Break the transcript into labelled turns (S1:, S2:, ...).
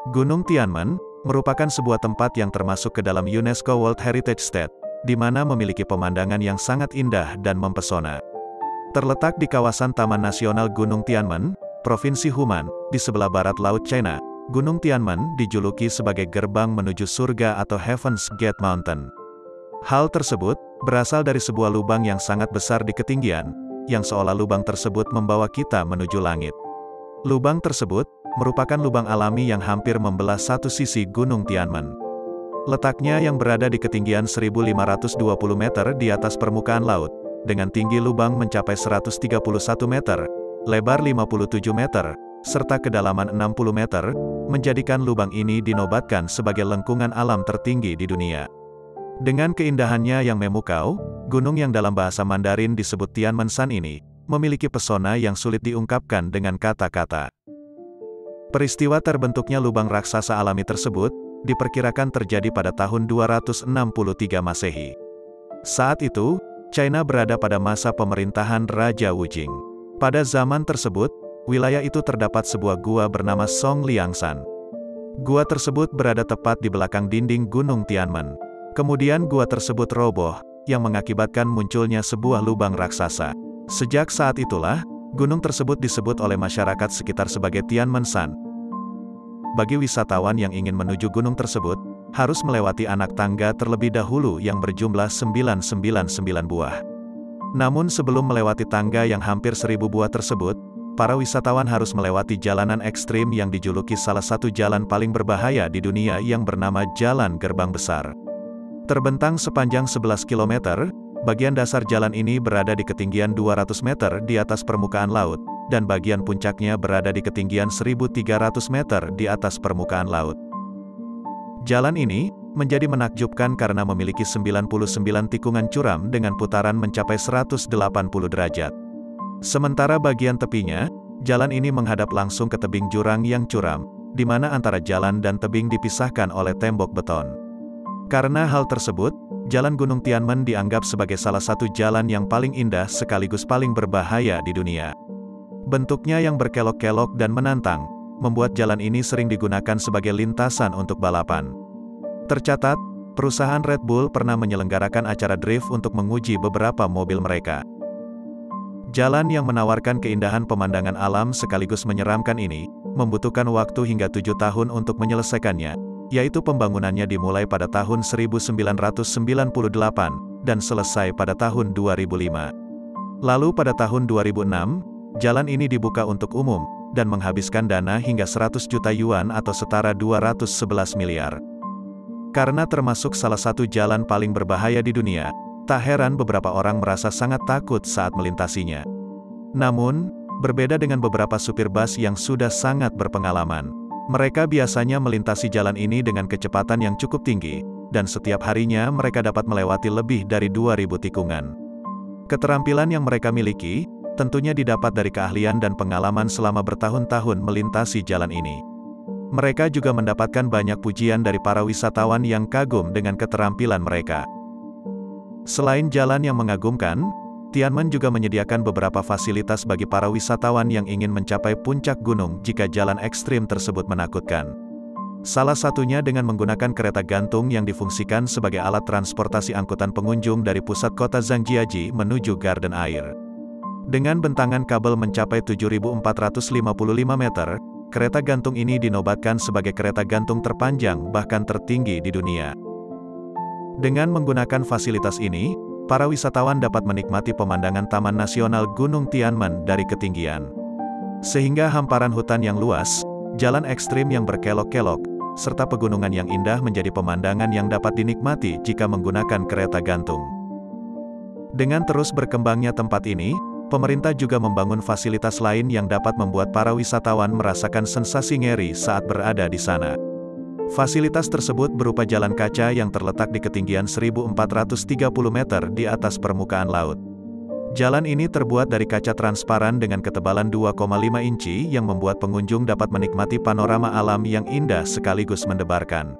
S1: Gunung Tianmen merupakan sebuah tempat yang termasuk ke dalam UNESCO World Heritage Site, di mana memiliki pemandangan yang sangat indah dan mempesona. Terletak di kawasan Taman Nasional Gunung Tianmen, Provinsi Hunan, di sebelah barat Laut China, Gunung Tianmen dijuluki sebagai gerbang menuju surga atau Heaven's Gate Mountain. Hal tersebut berasal dari sebuah lubang yang sangat besar di ketinggian, yang seolah lubang tersebut membawa kita menuju langit. Lubang tersebut merupakan lubang alami yang hampir membelah satu sisi Gunung Tianmen. Letaknya yang berada di ketinggian 1520 meter di atas permukaan laut, dengan tinggi lubang mencapai 131 meter, lebar 57 meter, serta kedalaman 60 meter, menjadikan lubang ini dinobatkan sebagai lengkungan alam tertinggi di dunia. Dengan keindahannya yang memukau, gunung yang dalam bahasa Mandarin disebut Tianmensan ini, memiliki pesona yang sulit diungkapkan dengan kata-kata. Peristiwa terbentuknya lubang raksasa alami tersebut, diperkirakan terjadi pada tahun 263 Masehi. Saat itu, China berada pada masa pemerintahan Raja Wujing. Pada zaman tersebut, wilayah itu terdapat sebuah gua bernama Song Liangshan. Gua tersebut berada tepat di belakang dinding Gunung Tianmen. Kemudian gua tersebut roboh, yang mengakibatkan munculnya sebuah lubang raksasa. Sejak saat itulah, gunung tersebut disebut oleh masyarakat sekitar sebagai Tianmensan. Bagi wisatawan yang ingin menuju gunung tersebut, harus melewati anak tangga terlebih dahulu yang berjumlah 999 buah. Namun sebelum melewati tangga yang hampir 1000 buah tersebut, para wisatawan harus melewati jalanan ekstrim yang dijuluki salah satu jalan paling berbahaya di dunia yang bernama Jalan Gerbang Besar. Terbentang sepanjang 11 km, bagian dasar jalan ini berada di ketinggian 200 meter di atas permukaan laut, dan bagian puncaknya berada di ketinggian 1300 meter di atas permukaan laut. Jalan ini menjadi menakjubkan karena memiliki 99 tikungan curam dengan putaran mencapai 180 derajat. Sementara bagian tepinya, jalan ini menghadap langsung ke tebing jurang yang curam, di mana antara jalan dan tebing dipisahkan oleh tembok beton. Karena hal tersebut, Jalan Gunung Tianmen dianggap sebagai salah satu jalan yang paling indah sekaligus paling berbahaya di dunia. Bentuknya yang berkelok-kelok dan menantang, membuat jalan ini sering digunakan sebagai lintasan untuk balapan. Tercatat, perusahaan Red Bull pernah menyelenggarakan acara drift untuk menguji beberapa mobil mereka. Jalan yang menawarkan keindahan pemandangan alam sekaligus menyeramkan ini, membutuhkan waktu hingga 7 tahun untuk menyelesaikannya, yaitu pembangunannya dimulai pada tahun 1998, dan selesai pada tahun 2005. Lalu pada tahun 2006, jalan ini dibuka untuk umum, dan menghabiskan dana hingga 100 juta yuan atau setara 211 miliar. Karena termasuk salah satu jalan paling berbahaya di dunia, tak heran beberapa orang merasa sangat takut saat melintasinya. Namun, berbeda dengan beberapa supir bus yang sudah sangat berpengalaman. Mereka biasanya melintasi jalan ini dengan kecepatan yang cukup tinggi, dan setiap harinya mereka dapat melewati lebih dari 2000 tikungan. Keterampilan yang mereka miliki, tentunya didapat dari keahlian dan pengalaman selama bertahun-tahun melintasi jalan ini. Mereka juga mendapatkan banyak pujian dari para wisatawan yang kagum dengan keterampilan mereka. Selain jalan yang mengagumkan, Tianmen juga menyediakan beberapa fasilitas bagi para wisatawan yang ingin mencapai puncak gunung jika jalan ekstrim tersebut menakutkan. Salah satunya dengan menggunakan kereta gantung yang difungsikan sebagai alat transportasi angkutan pengunjung dari pusat kota Zhangjiajie menuju Garden Air. Dengan bentangan kabel mencapai 7.455 meter, kereta gantung ini dinobatkan sebagai kereta gantung terpanjang bahkan tertinggi di dunia. Dengan menggunakan fasilitas ini, para wisatawan dapat menikmati pemandangan Taman Nasional Gunung Tianmen dari ketinggian. Sehingga hamparan hutan yang luas, jalan ekstrim yang berkelok-kelok, serta pegunungan yang indah menjadi pemandangan yang dapat dinikmati jika menggunakan kereta gantung. Dengan terus berkembangnya tempat ini, pemerintah juga membangun fasilitas lain yang dapat membuat para wisatawan merasakan sensasi ngeri saat berada di sana. Fasilitas tersebut berupa jalan kaca yang terletak di ketinggian 1430 meter di atas permukaan laut. Jalan ini terbuat dari kaca transparan dengan ketebalan 2,5 inci yang membuat pengunjung dapat menikmati panorama alam yang indah sekaligus mendebarkan.